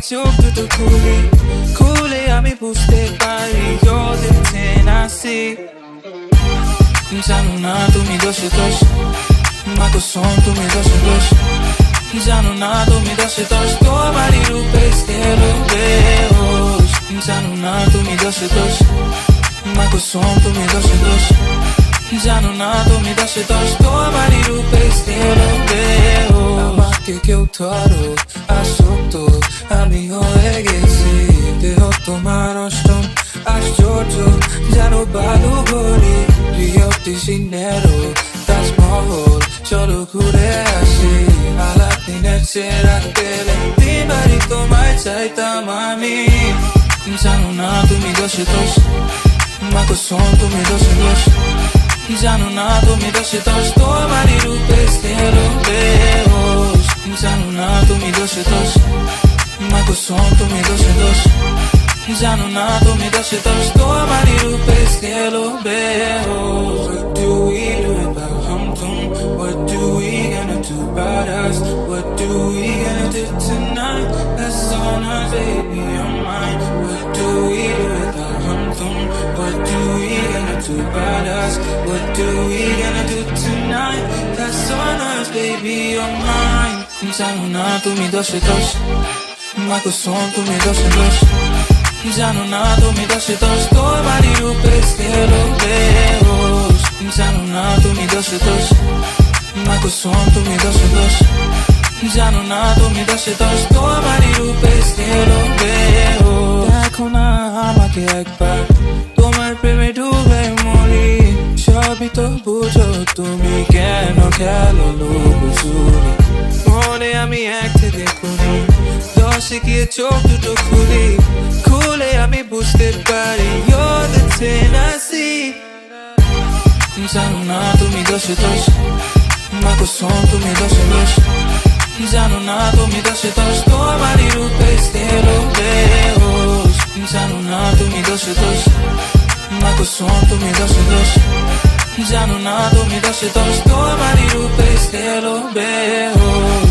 চোখ দুটো খুলে আমি বুঝতে পারি you're the Tennessee জানো না তুমি দোষে দোষ মা কসম তুমি দোষে দোষ জানো না তুমি দোষে দোষ তোমারই রূপে স্থির বেহোশ জানো না তুমি দোষে দোষ মা কসম তুমি দোষে দোষ জানো না তুমি দোষে দোষ তোমারই রূপে স্থির বেহোশ আমাকে কেউ ধরো আসক্ত আমি হয়ে গেছি দেহ তোমার অষ্টম আশ্চর্য জানো বালু ঘড়ি রিও ডি জেনেরো তাজমহল চলো ঘুরে আসি আলাদিনের চেরা তেলে দিনবারই তোমায় চাইতাম আমি জানো না তুমি দোষে দোষ মা কসম তুমি দোষে দোষ জানো না তুমি দোষে দোষ তোমারই রূপে স্থির বেহোশ জানো না তুমি দোষে দোষ মা কসম তুমি দোষে দোষ জানো না তুমি দোষে দোষ তোমারই রূপে স্থির বেহোশ What do we do about hum-tum? What do we gonna do about us? What do we gonna do tonight? That's on us, baby, on mine. What do we do about hum-tum? What do we gonna do about us? What do we gonna do tonight? That's on us, baby, on mine. জানো না তুমি দোষে দোষ মা কসম তুমি দোষে দোষ জানো না তুমি দোষে দোষ তোমারই রূপে স্থির বেহোশ জানো না তুমি দোষে দোষ মা কসম তুমি দোষে দোষ জানো না তুমি দোষে দোষ তোমারই রূপে স্থির বেহোশ দেখো না আমাকে একবার তোমার প্রেমে ডুবে মরি সবই তো বুঝো তুমি কেন খেলো লুকোচুরি মনে আমি একটা দেখুনি দশে গিয়ে চোখ দুটো খুলে আমি বুঝতে পারি you're the Tennessee জানো না তুমি দোষে দোষ মা কসম তুমি দোষে দোষ জানো না তুমি দোষে দোষ তোমারই রূপে স্থির বেহোশ জানো না তুমি দোষে দোষ মা কসম তুমি দোষে দোষ জানো না তুমি দোষে দোষ তোমারই রূপে স্থির বেহোশ